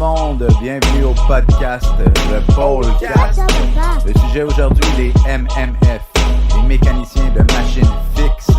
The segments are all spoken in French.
monde, bienvenue au podcast, le Podcast. Le sujet aujourd'hui, les MMF, les mécaniciens de machines fixes.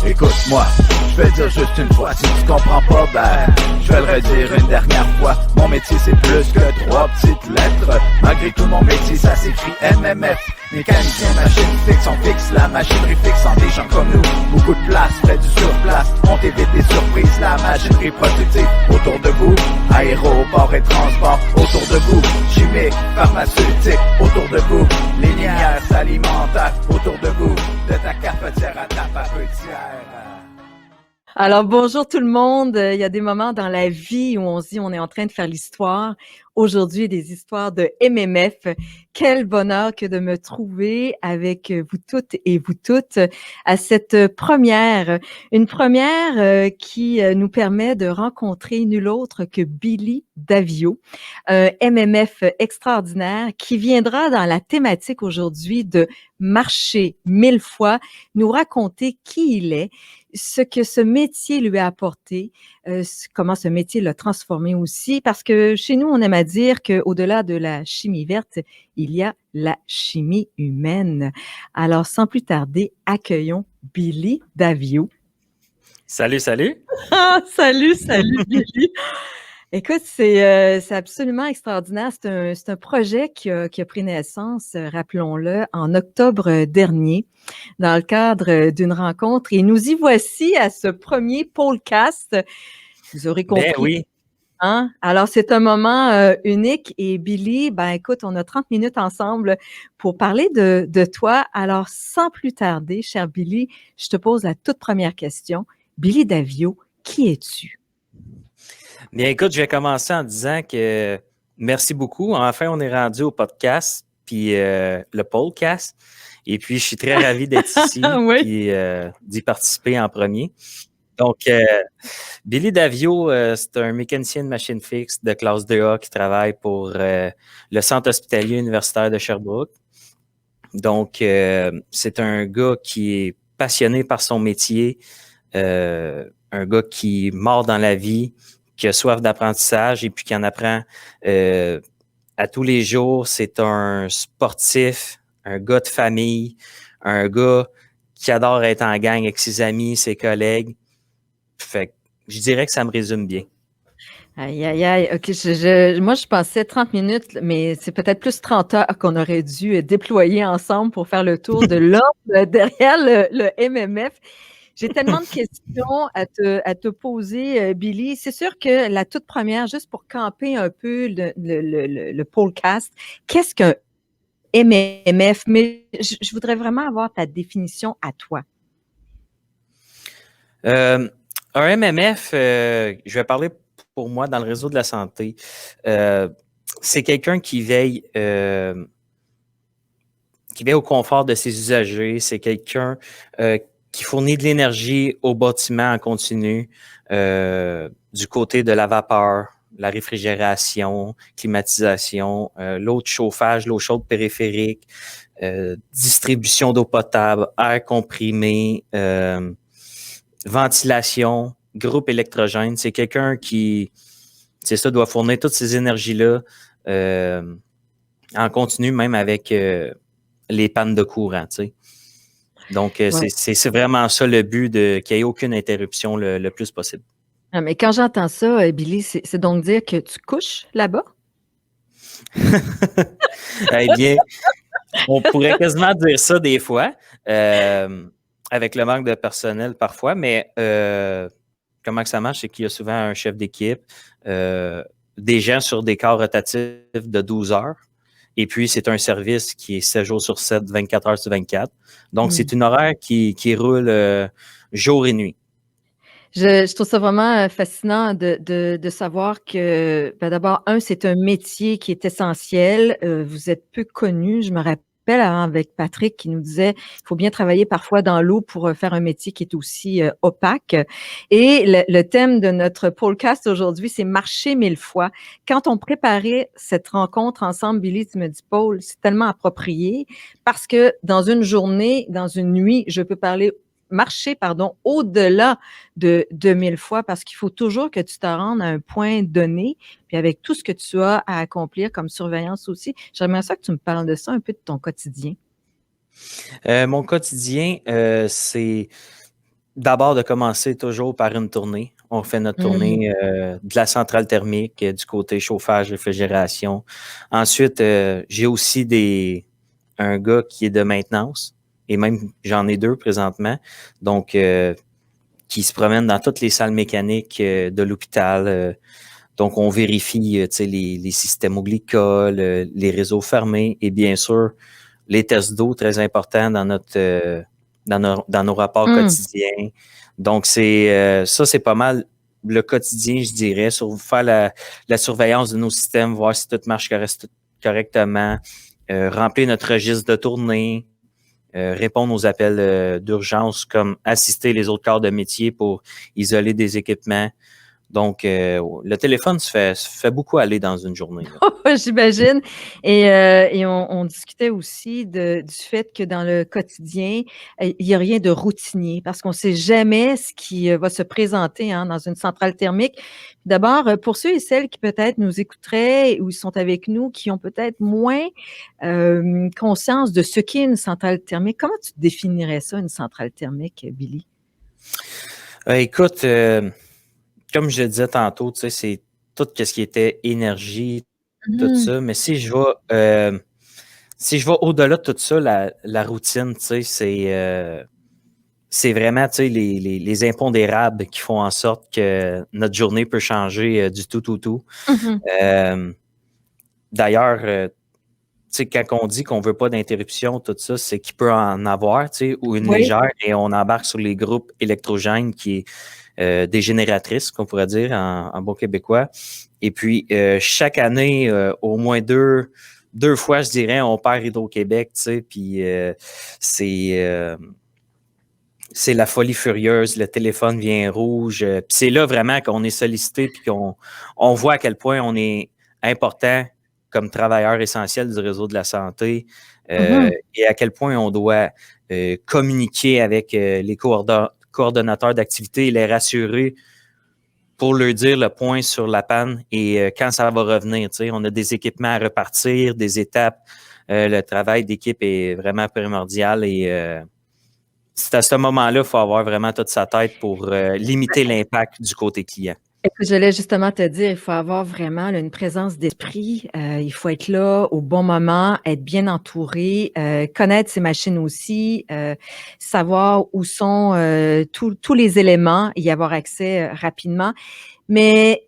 Écoute-moi, je vais dire juste une fois, si tu comprends pas, ben, je vais le redire une dernière fois. Mon métier c'est plus que 3 petites lettres, malgré tout mon métier ça s'écrit MMF. Mécanicien, machine fixe, on fixe la machinerie fixant des gens comme nous. Beaucoup de place, fait du surplace, on t'évite des surprises. La machinerie productive autour de vous, aéroport et transport autour de vous, chimique, pharmaceutique autour de vous, linéaire, alimentaire autour de vous, de ta cafetière à ta papetière. Alors, bonjour tout le monde. Il y a des moments dans la vie où on se dit on est en train de faire l'histoire. Aujourd'hui, des histoires de MMF. Quel bonheur que de me trouver avec vous toutes et vous toutes à cette première. Une première qui nous permet de rencontrer nul autre que Billy Daviau, un MMF extraordinaire qui viendra dans la thématique aujourd'hui de marcher 1000 fois, nous raconter qui il est, ce que ce métier lui a apporté, comment ce métier l'a transformé aussi, parce que chez nous, on aime à dire qu'au-delà de la chimie verte, il y a la chimie humaine. Alors, sans plus tarder, accueillons Billy Daviau. Salut, salut! Ah, salut Billy! Écoute, c'est absolument extraordinaire. C'est un projet qui a pris naissance, rappelons-le, en octobre dernier, dans le cadre d'une rencontre. Et nous y voici à ce premier podcast. Vous aurez compris. Ben oui. Hein? Alors, c'est un moment unique. Et Billy, ben écoute, on a 30 minutes ensemble pour parler de toi. Alors, sans plus tarder, cher Billy, je te pose la toute première question. Billy Daviau, qui es-tu? Bien, écoute, je vais commencer en disant que merci beaucoup. Enfin, on est rendu au podcast, puis le podcast. Et puis, je suis très ravi d'être ici Oui. et d'y participer en premier. Donc, Billy Daviau, c'est un mécanicien de machine fixe de classe 2A qui travaille pour le Centre hospitalier universitaire de Sherbrooke. Donc, c'est un gars qui est passionné par son métier, un gars qui mord dans la vie, qui a soif d'apprentissage et puis qui en apprend à tous les jours. C'est un sportif, un gars de famille, un gars qui adore être en gang avec ses amis, ses collègues. Fait que je dirais que ça me résume bien. Aïe, aïe, aïe. OK, moi, je pensais 30 minutes, mais c'est peut-être plus 30 heures qu'on aurait dû déployer ensemble pour faire le tour de l'homme derrière le MMF. J'ai tellement de questions à te poser, Billy. C'est sûr que la toute première, juste pour camper un peu le podcast, qu'est-ce qu'un MMF? Mais je voudrais vraiment avoir ta définition à toi. Un MMF, je vais parler pour moi dans le réseau de la santé. C'est quelqu'un qui veille au confort de ses usagers. C'est quelqu'un qui fournit de l'énergie au bâtiment en continu, du côté de la vapeur, la réfrigération, climatisation, l'eau de chauffage, l'eau chaude périphérique, distribution d'eau potable, air comprimé, ventilation, groupe électrogène. C'est quelqu'un qui, c'est ça, doit fournir toutes ces énergies-là en continu, même avec les pannes de courant, tu sais. Donc, ouais. c'est vraiment ça le but, qu'il n'y ait aucune interruption le plus possible. Ah, mais quand j'entends ça, Billy, c'est donc dire que tu couches là-bas? Eh bien, on pourrait quasiment dire ça des fois, avec le manque de personnel parfois, mais comment que ça marche, c'est qu'il y a souvent un chef d'équipe, des gens sur des quarts rotatifs de 12 heures. Et puis, c'est un service qui est 7 jours sur 7, 24 heures sur 24. Donc, c'est une horaire qui roule jour et nuit. Je trouve ça vraiment fascinant de savoir que, ben d'abord, c'est un métier qui est essentiel. Vous êtes peu connu, je me rappelle avec Patrick qui nous disait qu'il faut bien travailler parfois dans l'eau pour faire un métier qui est aussi opaque. Et le thème de notre podcast aujourd'hui, c'est marcher 1000 fois. Quand on préparait cette rencontre ensemble, Billy, tu me dis, Paul, c'est tellement approprié parce que dans une journée, dans une nuit, je peux parler marcher, au-delà de 2000 fois parce qu'il faut toujours que tu te rendes à un point donné, puis avec tout ce que tu as à accomplir comme surveillance aussi. J'aimerais ça que tu me parles de ça un peu de ton quotidien. Mon quotidien, c'est d'abord de commencer toujours par une tournée. On fait notre tournée de la centrale thermique, du côté chauffage, réfrigération. Ensuite, j'ai aussi un gars qui est de maintenance, et même j'en ai 2 présentement, donc qui se promènent dans toutes les salles mécaniques de l'hôpital. Donc, on vérifie les systèmes au glycol, les réseaux fermés et bien sûr, les tests d'eau, très importants dans nos rapports quotidiens. Donc, ça, c'est pas mal le quotidien, je dirais, sur faire la surveillance de nos systèmes, voir si tout marche correctement, remplir notre registre de tournée, répondre aux appels d'urgence, comme assister les autres corps de métier pour isoler des équipements. Donc, le téléphone se fait beaucoup aller dans une journée. J'imagine. Et on discutait aussi du fait que dans le quotidien, il n'y a rien de routinier parce qu'on ne sait jamais ce qui va se présenter dans une centrale thermique. D'abord, pour ceux et celles qui peut-être nous écouteraient ou sont avec nous, qui ont peut-être moins conscience de ce qu'est une centrale thermique, comment tu définirais ça, une centrale thermique, Billy? Écoute, comme je le disais tantôt, tu sais, c'est tout ce qui était énergie, tout ça. Mais si je vais au-delà de tout ça, la routine, tu sais, c'est vraiment, tu sais, les impondérables qui font en sorte que notre journée peut changer du tout. D'ailleurs, tu sais, quand on dit qu'on veut pas d'interruption, tout ça, c'est qu'il peut en avoir, tu sais, ou une légère, et on embarque sur les groupes électrogènes qui est des génératrices, qu'on pourrait dire en bon québécois. Et puis, chaque année, au moins deux fois, je dirais, on perd Hydro-Québec, tu sais, puis c'est la folie furieuse, le téléphone vient rouge. Puis c'est là vraiment qu'on est sollicité puis qu'on voit à quel point on est important comme travailleur essentiel du réseau de la santé et à quel point on doit communiquer avec les coordonnateurs d'activité et les rassurer pour leur dire le point sur la panne et quand ça va revenir. Tu sais, on a des équipements à repartir, des étapes. Le travail d'équipe est vraiment primordial et c'est à ce moment-là, il faut avoir vraiment toute sa tête pour limiter l'impact du côté client. Écoute, j'allais justement te dire, il faut avoir vraiment une présence d'esprit. Il faut être là au bon moment, être bien entouré, connaître ses machines aussi, savoir où sont tous les éléments, y avoir accès rapidement. Mais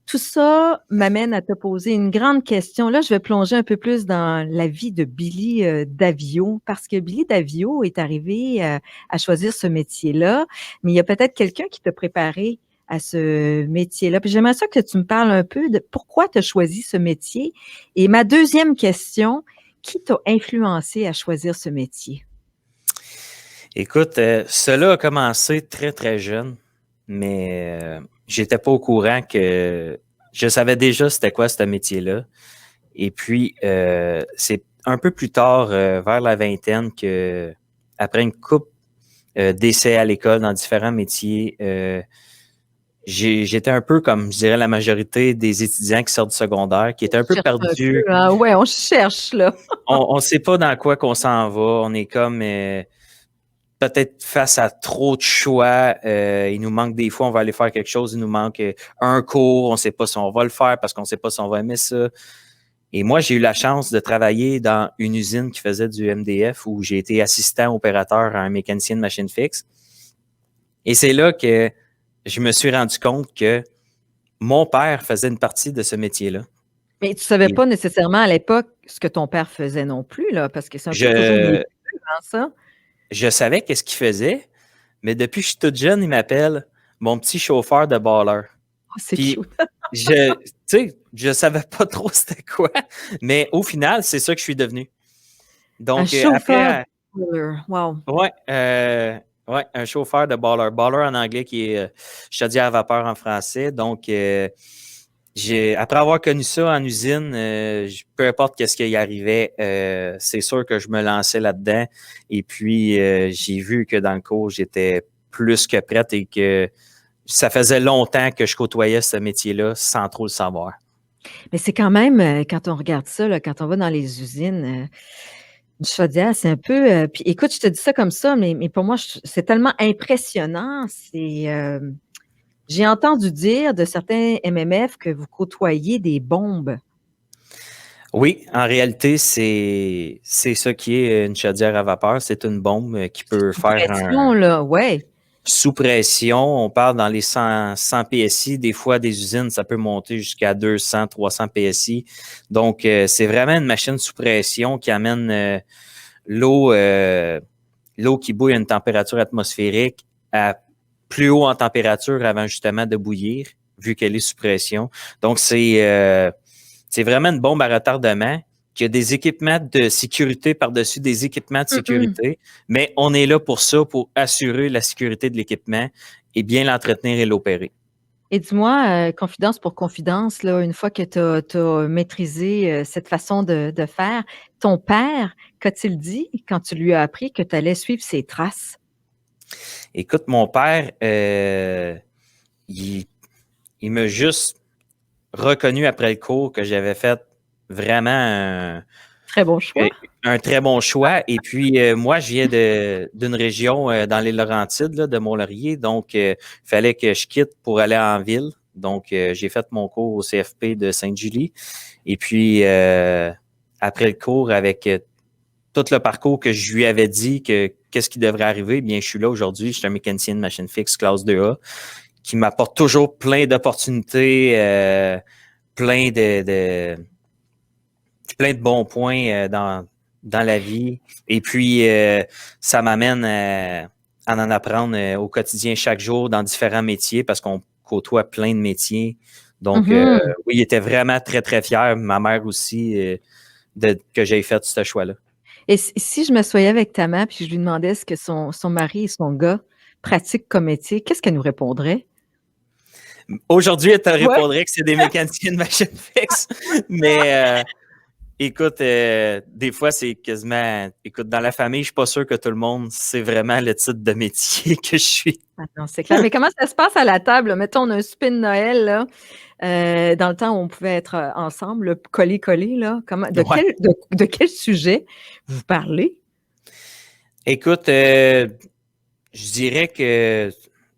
tout ça m'amène à te poser une grande question. Là, je vais plonger un peu plus dans la vie de Billy Daviau, parce que Billy Daviau est arrivé à choisir ce métier-là, mais il y a peut-être quelqu'un qui t'a préparé à ce métier-là. Puis j'aimerais ça que tu me parles un peu de pourquoi tu as choisi ce métier. Et ma deuxième question, qui t'a influencé à choisir ce métier? Écoute, cela a commencé très, très jeune, mais j'étais pas au courant que je savais déjà c'était quoi ce métier-là. Et puis, c'est un peu plus tard, vers la vingtaine, que après une couple d'essais à l'école dans différents métiers, j'étais un peu comme, je dirais, la majorité des étudiants qui sortent du secondaire, qui étaient un peu perdus. Ouais, on cherche, là. On sait pas dans quoi qu'on s'en va. On est comme peut-être face à trop de choix. Il nous manque des fois, on va aller faire quelque chose. Il nous manque un cours. On sait pas si on va le faire parce qu'on sait pas si on va aimer ça. Et moi, j'ai eu la chance de travailler dans une usine qui faisait du MDF où j'ai été assistant opérateur à un mécanicien de machine fixe. Et c'est là que je me suis rendu compte que mon père faisait une partie de ce métier-là. Mais tu savais pas nécessairement à l'époque ce que ton père faisait non plus, là, parce que c'est un peu toujours nébuleux, ça. Je savais qu'est-ce qu'il faisait, mais depuis que je suis toute jeune, il m'appelle mon petit chauffeur de baller. Oh, c'est Puis, cute. je savais pas trop c'était quoi, mais au final, c'est ça que je suis devenu. Donc, un chauffeur après, de baller. Wow. Ouais, un chauffeur de baller. Baller en anglais qui est chaudière à vapeur en français. Donc, Après avoir connu ça en usine, peu importe qu'est-ce qui y arrivait, c'est sûr que je me lançais là-dedans. Et puis, j'ai vu que dans le cours, j'étais plus que prête et que ça faisait longtemps que je côtoyais ce métier-là sans trop le savoir. Mais c'est quand même, quand on regarde ça, là, quand on va dans les usines, une chaudière, c'est un peu, puis écoute, je te dis ça comme ça, mais pour moi, c'est tellement impressionnant. J'ai entendu dire de certains MMF que vous côtoyez des bombes. Oui, en réalité, c'est ça qui est une chaudière à vapeur. C'est une bombe qui peut Sous faire pression, là, ouais. sous pression. On parle dans les 100 PSI. Des fois, des usines, ça peut monter jusqu'à 200, 300 PSI. Donc, c'est vraiment une machine sous pression qui amène l'eau qui bouille à une température atmosphérique à plus haut en température avant justement de bouillir, vu qu'elle est sous pression. Donc, c'est vraiment une bombe à retardement qui a des équipements de sécurité par-dessus des équipements de sécurité, mais on est là pour ça, pour assurer la sécurité de l'équipement et bien l'entretenir et l'opérer. Et dis-moi, confidence pour confidence, là, une fois que tu as maîtrisé cette façon de faire, ton père, qu'a-t-il dit quand tu lui as appris que tu allais suivre ses traces? Écoute, mon père, il m'a juste reconnu après le cours que j'avais fait vraiment Très bon choix. un très bon choix. Et puis, moi, je viens d'une région dans les Laurentides, là, de Mont-Laurier. Donc, il fallait que je quitte pour aller en ville. Donc, j'ai fait mon cours au CFP de Sainte-Julie. Et puis, après le cours, avec tout le parcours que je lui avais dit que qu'est-ce qui devrait arriver, bien, je suis là aujourd'hui. Je suis un mécanicien de machine fixe classe 2A qui m'apporte toujours plein d'opportunités, plein de bons points dans la vie. Et puis, ça m'amène à en apprendre au quotidien chaque jour dans différents métiers parce qu'on côtoie plein de métiers. Donc, oui, il était vraiment très, très fier. Ma mère aussi, que j'ai fait ce choix-là. Et si je m'assoyais avec ta mère puis je lui demandais ce que son mari et son gars pratiquent comme métier, qu'est-ce qu'elle nous répondrait? Aujourd'hui, elle te répondrait que c'est des mécaniciens de machine fixe. Mais écoute, des fois, c'est quasiment... Écoute, dans la famille, je suis pas sûr que tout le monde sait vraiment le type de métier que je suis. Ah non, c'est clair. Mais comment ça se passe à la table? Mettons, on a un souper de Noël, là, dans le temps où on pouvait être ensemble, collé, là. De quel sujet vous parlez? Écoute, je dirais que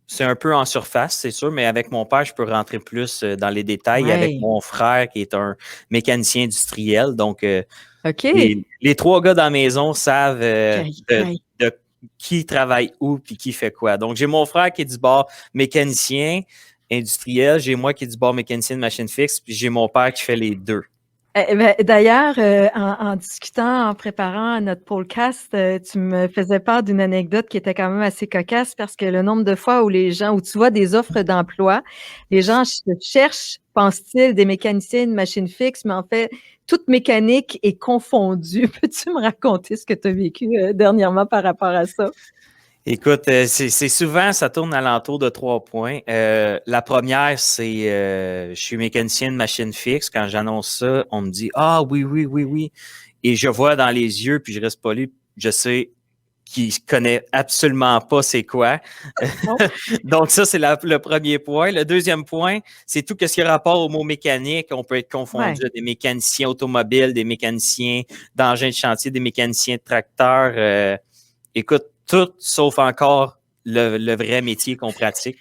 c'est un peu en surface, c'est sûr, mais avec mon père, je peux rentrer plus dans les détails. Ouais. Avec mon frère, qui est un mécanicien industriel. Donc, OK. les trois gars dans la maison savent Aïe. de qui travaille où puis qui fait quoi. Donc, j'ai mon frère qui est du bord mécanicien industriel, j'ai moi qui est du bord mécanicien de machine fixe, puis j'ai mon père qui fait les deux. D'ailleurs, en discutant, en préparant notre podcast, tu me faisais part d'une anecdote qui était quand même assez cocasse parce que le nombre de fois où tu vois des offres d'emploi, les gens cherchent, pensent-ils, des mécaniciens de machine fixe, mais en fait, toute mécanique est confondue. Peux-tu me raconter ce que tu as vécu dernièrement par rapport à ça? Écoute, c'est souvent, ça tourne alentour de 3 points. La première, c'est je suis mécanicien de machine fixe. Quand j'annonce ça, on me dit « Ah oui. » Et je vois dans les yeux, puis je reste poli, je sais qu'il connaît absolument pas c'est quoi. Donc ça, c'est le premier point. Le deuxième point, c'est tout ce qui a rapport au mot mécanique. On peut être confondu à des mécaniciens automobiles, des mécaniciens d'engins de chantier, des mécaniciens de tracteurs. Écoute, tout sauf encore le vrai métier qu'on pratique.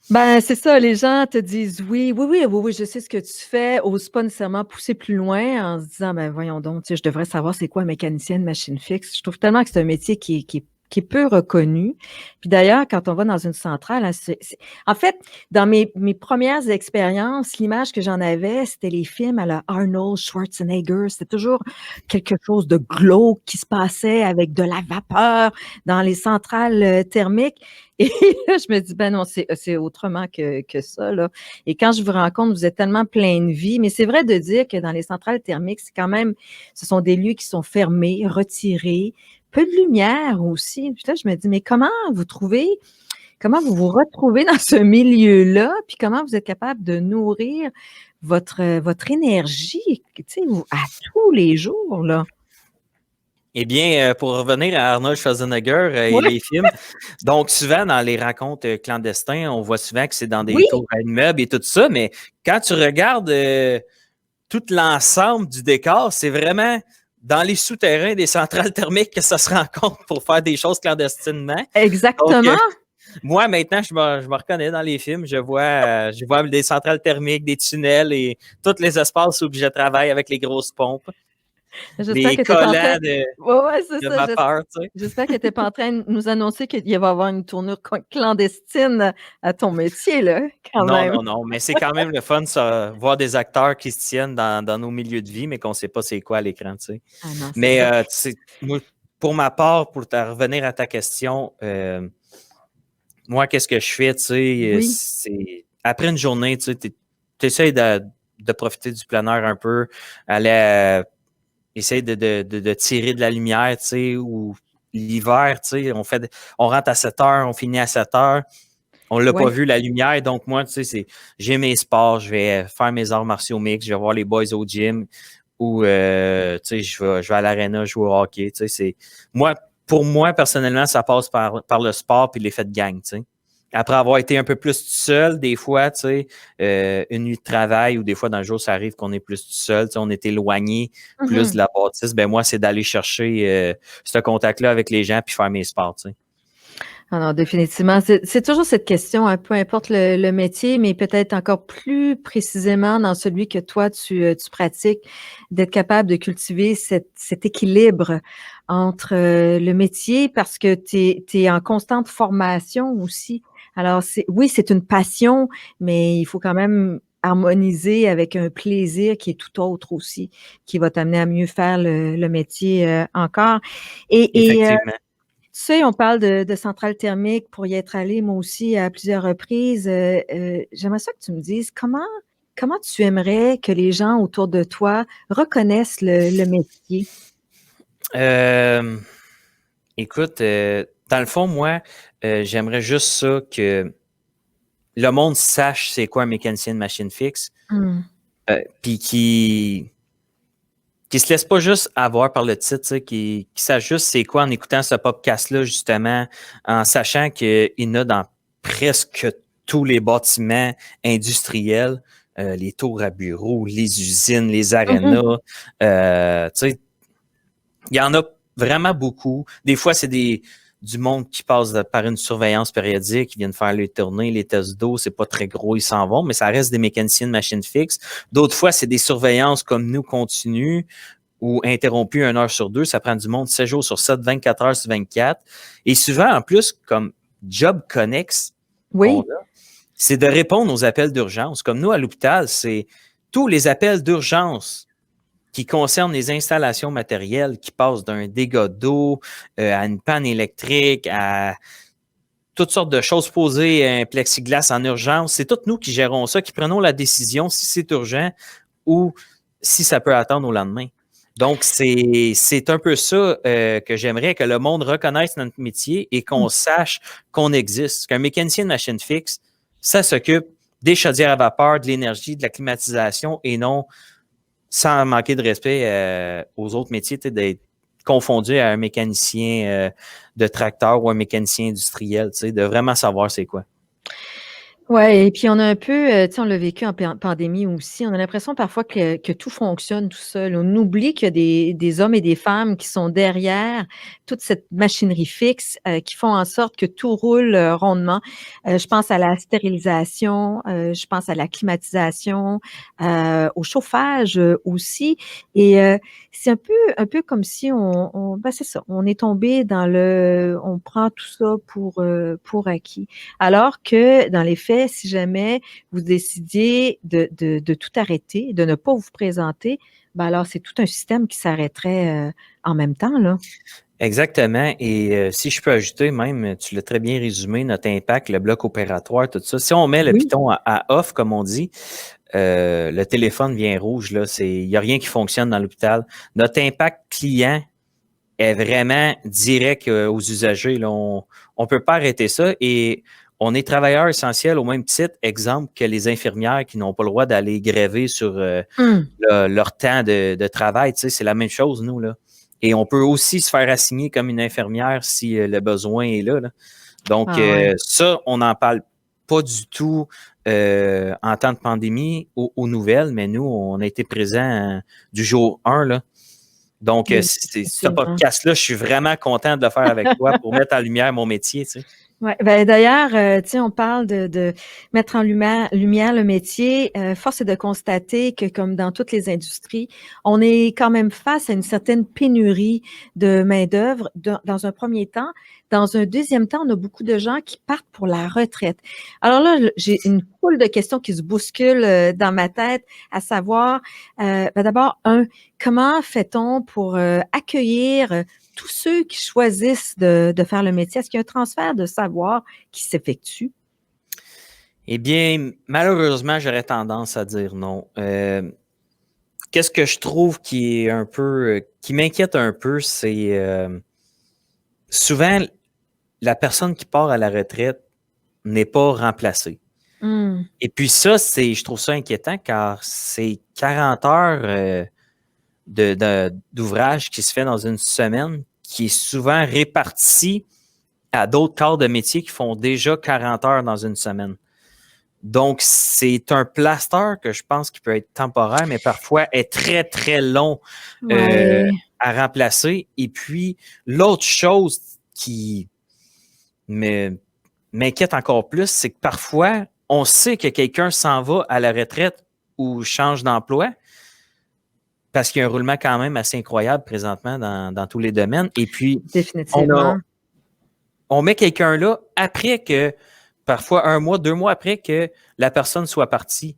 Ben, c'est ça, les gens te disent oui, je sais ce que tu fais, osent pas nécessairement pousser plus loin en se disant, ben voyons donc, tu sais, je devrais savoir c'est quoi un mécanicien de machine fixe. Je trouve tellement que c'est un métier qui est peu reconnu. Puis d'ailleurs, quand on va dans une centrale, en fait, dans mes premières expériences, l'image que j'en avais, c'était les films à la Arnold Schwarzenegger. C'était toujours quelque chose de glauque qui se passait avec de la vapeur dans les centrales thermiques. Et là, je me dis, ben non, c'est autrement que ça, là. Et quand je vous rencontre, vous êtes tellement plein de vie. Mais c'est vrai de dire que dans les centrales thermiques, c'est quand même, ce sont des lieux qui sont fermés, retirés, peu de lumière aussi. Puis là, je me dis, mais comment comment vous vous retrouvez dans ce milieu-là, puis comment vous êtes capable de nourrir votre énergie, tu sais, à tous les jours, là? Eh bien, pour revenir à Arnold Schwarzenegger et Ouais. les films, donc souvent dans les rencontres clandestins, on voit souvent que c'est dans des Oui, tours à immeubles et tout ça, mais quand tu regardes tout l'ensemble du décor, c'est vraiment dans les souterrains des centrales thermiques que ça se rencontre pour faire des choses clandestinement. Donc, exactement. moi, maintenant, je me reconnais dans les films. Je vois des centrales thermiques, des tunnels et tous les espaces où je travaille avec les grosses pompes, J'espère des que tu es pas en train collants ouais, c'est de ça, vapeur, tu sais. j'espère que tu es pas en train de nous annoncer qu'il va y avoir une tournure clandestine à ton métier, là, quand Non, même. non, non, mais c'est quand même le fun, ça, voir des acteurs qui se tiennent dans nos milieux de vie, mais qu'on ne sait pas c'est quoi à l'écran, tu sais. Ah non, c'est Mais ça. tu sais, moi, pour ma part, revenir à ta question, moi, qu'est-ce que je fais, tu sais, Oui. c'est après une journée, tu sais, tu essaies de profiter du plein air un peu, aller essayer de tirer de la lumière, tu sais, ou l'hiver, tu sais, on rentre à 7 heures, on finit à 7 heures. On l'a pas Ouais. vu, la lumière. Donc, moi, tu sais, j'ai mes sports, je vais faire mes arts martiaux mix, je vais voir les boys au gym ou, tu sais, je vais à l'aréna jouer au hockey. Tu sais, pour moi, personnellement, ça passe par le sport puis l'effet de gang, tu sais. Après avoir été un peu plus tout seul, des fois, tu sais, une nuit de travail ou des fois dans le jour, ça arrive qu'on est plus tout seul, tu sais, on est éloigné plus de Mhm. la bâtisse. Ben moi, c'est d'aller chercher ce contact-là avec les gens puis faire mes sports, tu sais. Ah non, définitivement. C'est toujours cette question, hein, peu importe le métier, mais peut-être encore plus précisément dans celui que toi, tu pratiques, d'être capable de cultiver cet équilibre entre le métier parce que tu es en constante formation aussi. Alors, oui, c'est une passion, mais il faut quand même harmoniser avec un plaisir qui est tout autre aussi, qui va t'amener à mieux faire le métier encore. Et Effectivement. tu sais, on parle de centrales thermiques pour y être allée, moi aussi, à plusieurs reprises. J'aimerais ça que tu me dises comment tu aimerais que les gens autour de toi reconnaissent le métier? Euh, Écoute, dans le fond, moi, j'aimerais juste ça que le monde sache c'est quoi un mécanicien de machine fixe, Mmh. puis qui se laisse pas juste avoir par le titre, tu sais, qui sache juste c'est quoi en écoutant ce podcast-là, justement, en sachant qu'il y en a dans presque tous les bâtiments industriels, les tours à bureaux, les usines, les Mmh. arénas, tu sais, il y en a vraiment beaucoup. Des fois, c'est du monde qui passe par une surveillance périodique, qui viennent faire les tournées, les tests d'eau, c'est pas très gros, ils s'en vont, mais ça reste des mécaniciens de machines fixes. D'autres fois, c'est des surveillances comme nous continues ou interrompues 1 heure sur 2. Ça prend du monde 7 jours sur 7, 24 heures sur 24. Et souvent, en plus, comme job connexe qu'on Oui. a, c'est de répondre aux appels d'urgence. Comme nous, à l'hôpital, c'est tous les appels d'urgence qui concerne les installations matérielles qui passent d'un dégât d'eau à une panne électrique, à toutes sortes de choses posées, un plexiglas en urgence. C'est toutes nous qui gérons ça, qui prenons la décision si c'est urgent ou si ça peut attendre au lendemain. Donc, c'est un peu ça que j'aimerais que le monde reconnaisse notre métier et qu'on sache qu'on existe. Qu'un mécanicien de machine fixe, ça s'occupe des chaudières à vapeur, de l'énergie, de la climatisation et non sans manquer de respect aux autres métiers, d'être confondu à un mécanicien de tracteur ou un mécanicien industriel, de vraiment savoir c'est quoi. Ouais, et puis on a un peu, tu sais, on l'a vécu en pandémie aussi, on a l'impression parfois que tout fonctionne tout seul. On oublie qu'il y a des hommes et des femmes qui sont derrière toute cette machinerie fixe, qui font en sorte que tout roule, rondement. Je pense à la stérilisation, je pense à la climatisation, au chauffage, aussi et c'est un peu comme si ben, c'est ça, on est tombé on prend tout ça pour acquis. Alors que dans les faits, si jamais vous décidiez de tout arrêter, de ne pas vous présenter, ben alors c'est tout un système qui s'arrêterait, en même temps, là. Exactement. Et si je peux ajouter, même, tu l'as très bien résumé, notre impact, le bloc opératoire, tout ça. Si on met le Oui. piton à off, comme on dit, le téléphone vient rouge. Il n'y a rien qui fonctionne dans l'hôpital. Notre impact client est vraiment direct aux usagers. Là. On ne peut pas arrêter ça. Et on est travailleurs essentiels au même titre, exemple, que les infirmières qui n'ont pas le droit d'aller gréver sur leur temps de travail. Tu sais, c'est la même chose, nous, là. Et on peut aussi se faire assigner comme une infirmière si le besoin est là. Donc, ça, on n'en parle pas du tout en temps de pandémie aux nouvelles, mais nous, on a été présents du jour 1, là. Donc, ce podcast-là, je suis vraiment content de le faire avec toi pour mettre en lumière mon métier, tu sais. Ouais, ben d'ailleurs, tu sais, on parle de mettre en lumière le métier. Force est de constater que, comme dans toutes les industries, on est quand même face à une certaine pénurie de main-d'œuvre dans un premier temps. Dans un deuxième temps, on a beaucoup de gens qui partent pour la retraite. Alors là, j'ai une foule de questions qui se bousculent dans ma tête, à savoir, ben d'abord, comment fait-on pour accueillir tous ceux qui choisissent de faire le métier? Est-ce qu'il y a un transfert de savoir qui s'effectue? Eh bien, malheureusement, j'aurais tendance à dire non. Qu'est-ce que je trouve qui est un peu, qui m'inquiète un peu, c'est souvent la personne qui part à la retraite n'est pas remplacée. Et puis ça, je trouve ça inquiétant car c'est 40 heures d'ouvrage qui se fait dans une semaine, qui est souvent réparti à d'autres corps de métier qui font déjà 40 heures dans une semaine. Donc, c'est un plaster que je pense qui peut être temporaire, mais parfois est très, très long à remplacer. Et puis, l'autre chose qui m'inquiète encore plus, c'est que parfois, on sait que quelqu'un s'en va à la retraite ou change d'emploi, parce qu'il y a un roulement quand même assez incroyable présentement dans tous les domaines. Et puis, définitivement, on met quelqu'un là après que, parfois 1 mois, 2 mois après que la personne soit partie.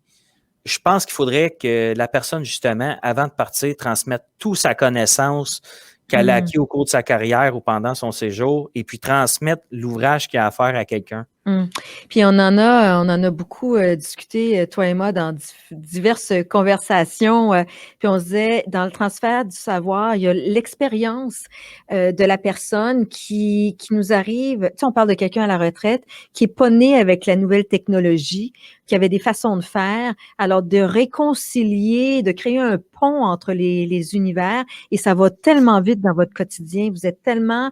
Je pense qu'il faudrait que la personne, justement, avant de partir, transmette toute sa connaissance qu'elle a acquis au cours de sa carrière ou pendant son séjour, et puis transmettre l'ouvrage qu'il a à faire à quelqu'un. Puis on en a beaucoup discuté, toi et moi, dans diverses conversations. Puis on se disait, dans le transfert du savoir, il y a l'expérience de la personne qui nous arrive. Tu sais, on parle de quelqu'un à la retraite qui est pas né avec la nouvelle technologie, qui avait des façons de faire. Alors, de réconcilier, de créer un pont entre les univers, et ça va tellement vite dans votre quotidien. Vous êtes tellement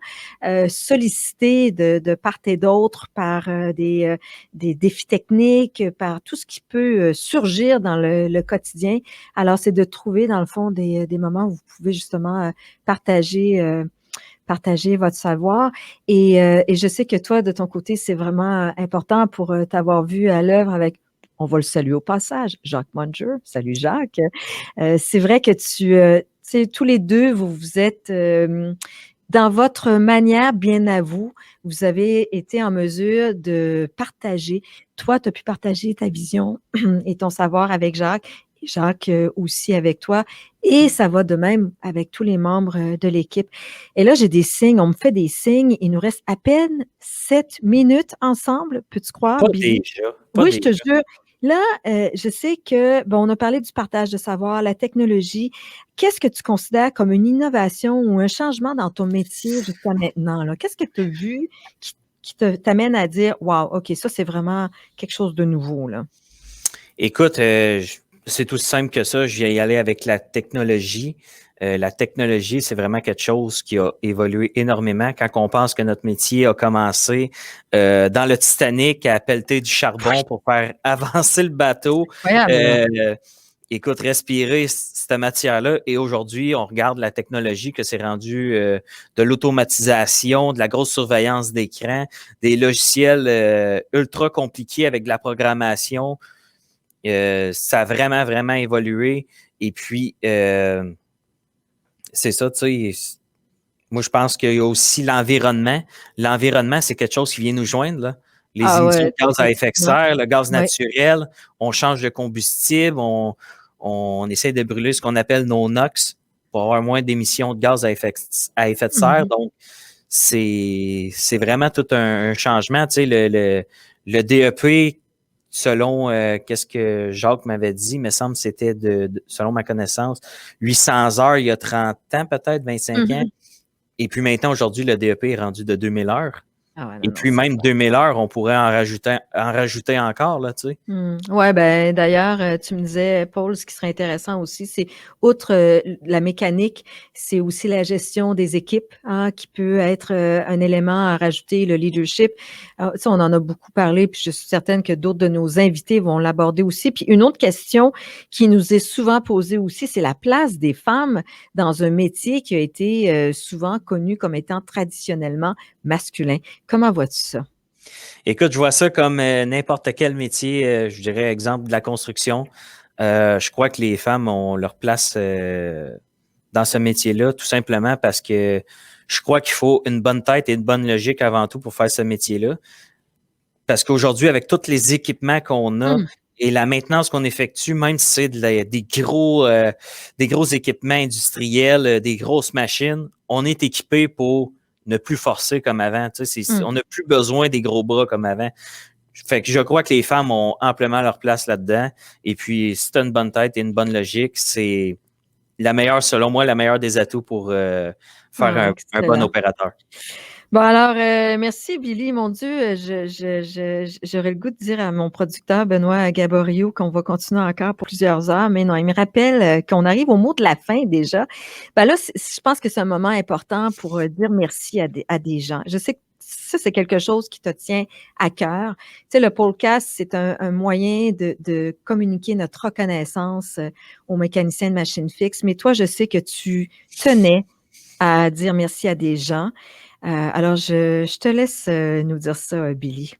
sollicité de part et d'autre par des défis techniques, par tout ce qui peut surgir dans le quotidien. Alors, c'est de trouver, dans le fond, des moments où vous pouvez justement partager votre savoir. Et je sais que toi, de ton côté, c'est vraiment important pour t'avoir vu à l'œuvre avec, on va le saluer au passage, Jacques Munger. Salut Jacques. C'est vrai que tu sais, tous les deux, vous êtes dans votre manière bien à vous, vous avez été en mesure de partager. Toi, tu as pu partager ta vision et ton savoir avec Jacques, et Jacques aussi avec toi, et ça va de même avec tous les membres de l'équipe. Et là, j'ai des signes, on me fait des signes, il nous reste à peine 7 minutes ensemble, peux-tu croire, Pas Billy? déjà. Oui, je te jure. Là, je sais que, bon, on a parlé du partage de savoir, la technologie. Qu'est-ce que tu considères comme une innovation ou un changement dans ton métier jusqu'à maintenant, là? Qu'est-ce que tu as vu qui t'amène à dire, wow, OK, ça, c'est vraiment quelque chose de nouveau, là? Écoute, c'est aussi simple que ça. Je vais y aller avec la technologie. La technologie, c'est vraiment quelque chose qui a évolué énormément. Quand on pense que notre métier a commencé dans le Titanic à pelleter du charbon pour faire avancer le bateau. Écoute, respirer cette matière-là. Et aujourd'hui, on regarde la technologie que c'est rendu de l'automatisation, de la grosse surveillance d'écran, des logiciels ultra compliqués avec de la programmation. Ça a vraiment, vraiment évolué. Et puis, c'est ça, tu sais. Moi, je pense qu'il y a aussi l'environnement. L'environnement, c'est quelque chose qui vient nous joindre, là. Les émissions de gaz à effet de serre, le gaz naturel, on change de combustible, on essaie de brûler ce qu'on appelle nos NOx pour avoir moins d'émissions de gaz à effet de serre. Donc, c'est vraiment tout un changement. Tu sais, le DEP, selon qu'est-ce que Jacques m'avait dit, il me semble que c'était selon ma connaissance, 800 heures il y a 30 ans, peut-être 25 ans. Et puis maintenant, aujourd'hui, le DEP est rendu de 2000 heures. Ah ouais, Et non, puis c'est même 2000 heures, on pourrait en rajouter encore, là, tu sais. Ouais, ben d'ailleurs, tu me disais, Paul, ce qui serait intéressant aussi, c'est outre la mécanique, c'est aussi la gestion des équipes, hein, qui peut être un élément à rajouter, le leadership. Ça, on en a beaucoup parlé, puis je suis certaine que d'autres de nos invités vont l'aborder aussi. Puis une autre question qui nous est souvent posée aussi, c'est la place des femmes dans un métier qui a été souvent connu comme étant traditionnellement masculin. Comment vois-tu ça? Écoute, je vois ça comme n'importe quel métier, je dirais exemple de la construction. Je crois que les femmes ont leur place dans ce métier-là, tout simplement parce que je crois qu'il faut une bonne tête et une bonne logique avant tout pour faire ce métier-là. Parce qu'aujourd'hui, avec tous les équipements qu'on a et la maintenance qu'on effectue, même si c'est des gros équipements industriels, des grosses machines, on est équipé pour ne plus forcer comme avant. Tu sais, on n'a plus besoin des gros bras comme avant. Fait que je crois que les femmes ont amplement leur place là-dedans. Et puis, si tu as une bonne tête et une bonne logique, c'est selon moi, la meilleure des atouts pour faire un bon opérateur. Bon, alors, merci, Billy. Mon Dieu, j'aurais le goût de dire à mon producteur, Benoît Gaborio, qu'on va continuer encore pour plusieurs heures, mais non, il me rappelle qu'on arrive au mot de la fin déjà. Ben là, je pense que c'est un moment important pour dire merci à des gens. Je sais que ça, c'est quelque chose qui te tient à cœur. Tu sais, le podcast, c'est un moyen de communiquer notre reconnaissance aux mécaniciens de machines fixes, mais toi, je sais que tu tenais à dire merci à des gens. Alors, je te laisse nous dire ça, Billy.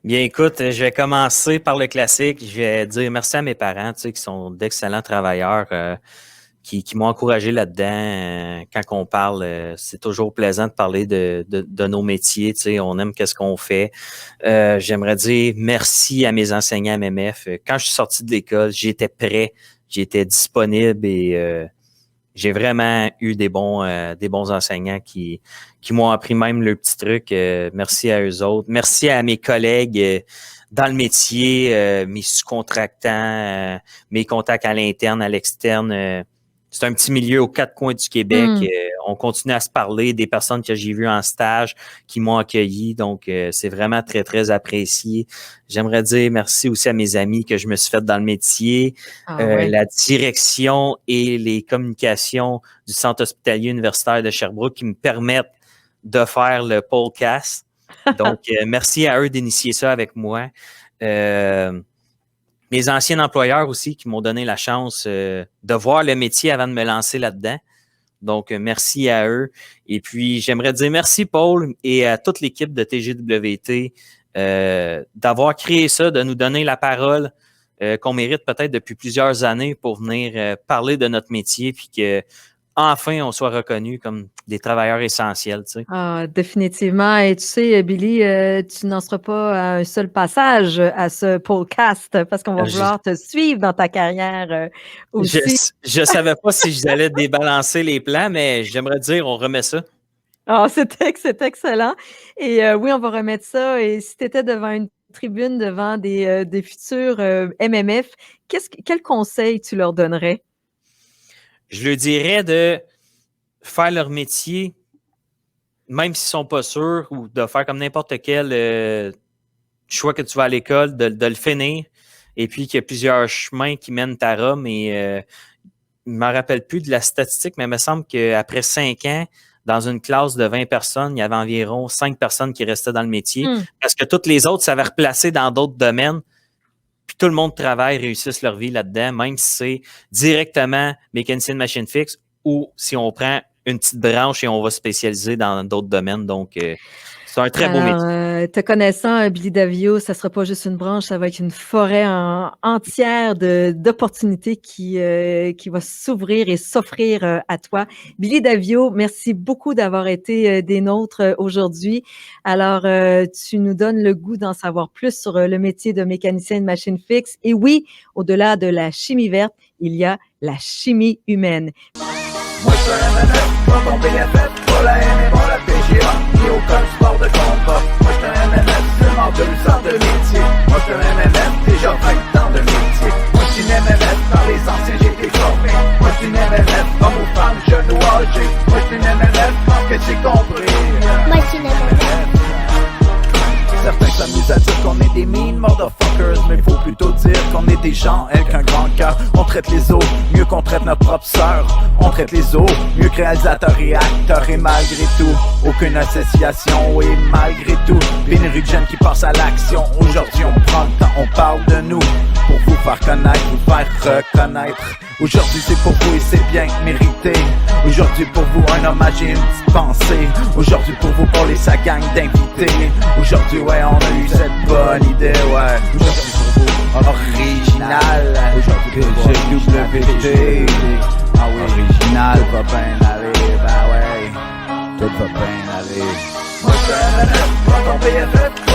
Bien, écoute, je vais commencer par le classique. Je vais dire merci à mes parents, tu sais, qui sont d'excellents travailleurs, qui m'ont encouragé là-dedans. Quand on parle, c'est toujours plaisant de parler de nos métiers, tu sais, on aime qu'est-ce qu'on fait. J'aimerais dire merci à mes enseignants à MMF. Quand je suis sorti de l'école, j'étais prêt, j'étais disponible et j'ai vraiment eu des bons enseignants qui m'ont appris même le petit truc. Merci à eux autres. Merci à mes collègues dans le métier, mes sous-contractants, mes contacts à l'interne, à l'externe. C'est un petit milieu aux quatre coins du Québec. On continue à se parler des personnes que j'ai vues en stage, qui m'ont accueilli. Donc, c'est vraiment très, très apprécié. J'aimerais dire merci aussi à mes amis que je me suis fait dans le métier. La direction et les communications du Centre hospitalier universitaire de Sherbrooke qui me permettent de faire le podcast. Donc, merci à eux d'initier ça avec moi. Mes anciens employeurs aussi qui m'ont donné la chance de voir le métier avant de me lancer là-dedans. Donc, merci à eux. Et puis, j'aimerais dire merci, Paul, et à toute l'équipe de TGWT d'avoir créé ça, de nous donner la parole qu'on mérite peut-être depuis plusieurs années pour venir parler de notre métier puis que enfin on soit reconnus comme des travailleurs essentiels, tu sais. Ah, définitivement. Et tu sais, Billy, tu n'en seras pas à un seul passage à ce podcast parce qu'on va vouloir te suivre dans ta carrière aussi. Je savais pas si j'allais débalancer les plans, mais j'aimerais dire, on remet ça. Ah, c'est excellent. Et oui, on va remettre ça. Et si tu étais devant une tribune, devant des futurs MMF, quel conseil tu leur donnerais? Je leur dirais de faire leur métier, même s'ils ne sont pas sûrs, ou de faire comme n'importe quel choix que tu vas à l'école, de le finir. Et puis qu'il y a plusieurs chemins qui mènent à Rome. Et je ne me rappelle plus de la statistique, mais il me semble qu'après 5 ans, dans une classe de 20 personnes, il y avait environ 5 personnes qui restaient dans le métier. Parce que toutes les autres s'avaient replacées dans d'autres domaines. Puis tout le monde travaille, réussisse leur vie là-dedans, même si c'est directement mécanicien de machine fixe ou si on prend une petite branche et on va spécialiser dans d'autres domaines. Donc, c'est un très beau métier. Te connaissant, Billy Davio, ça ne sera pas juste une branche, ça va être une forêt entière d'opportunités qui va s'ouvrir et s'offrir à toi. Billy Davio, merci beaucoup d'avoir été des nôtres aujourd'hui. Alors, tu nous donnes le goût d'en savoir plus sur le métier de mécanicien de machine fixe. Et oui, au-delà de la chimie verte, il y a la chimie humaine. Moi je suis un MMF, pas ton BFF, pas la M et pas la PGA, ni aucun sport de combat. Moi je suis un MMF, seulement 2 ans de métier. Moi je suis un MMF, déjà 20 ans de métier. Moi je suis une MMF, par les anciens j'ai été formé. Moi je suis une MMF, homme ou femme, jeune ou âgé. Moi je suis une MMF, parce que j'ai compris. Moi je suis une MMF. qu'on est des mean motherfuckers, mais faut plutôt dire qu'on est des gens avec un grand cœur. On traite les os mieux qu'on traite notre propre sœur. On traite les os mieux que réalisateurs et acteurs. Et malgré tout, aucune association. Et malgré tout, pénurie de jeunes qui passent à l'action. Aujourd'hui on prend le temps, on parle de nous pour vous faire connaître, vous faire reconnaître. Aujourd'hui c'est pour vous et c'est bien mérité. Aujourd'hui pour vous un hommage et une petite pensée. Aujourd'hui pour vous parler sa gang d'invités. Aujourd'hui ouais on a eu cette bonne idée ouais. Aujourd'hui pour vous original. Aujourd'hui GWT. Ah oui original va bien aller. Ben ouais tout va bien aller. Moi je fais un moi ton BFF.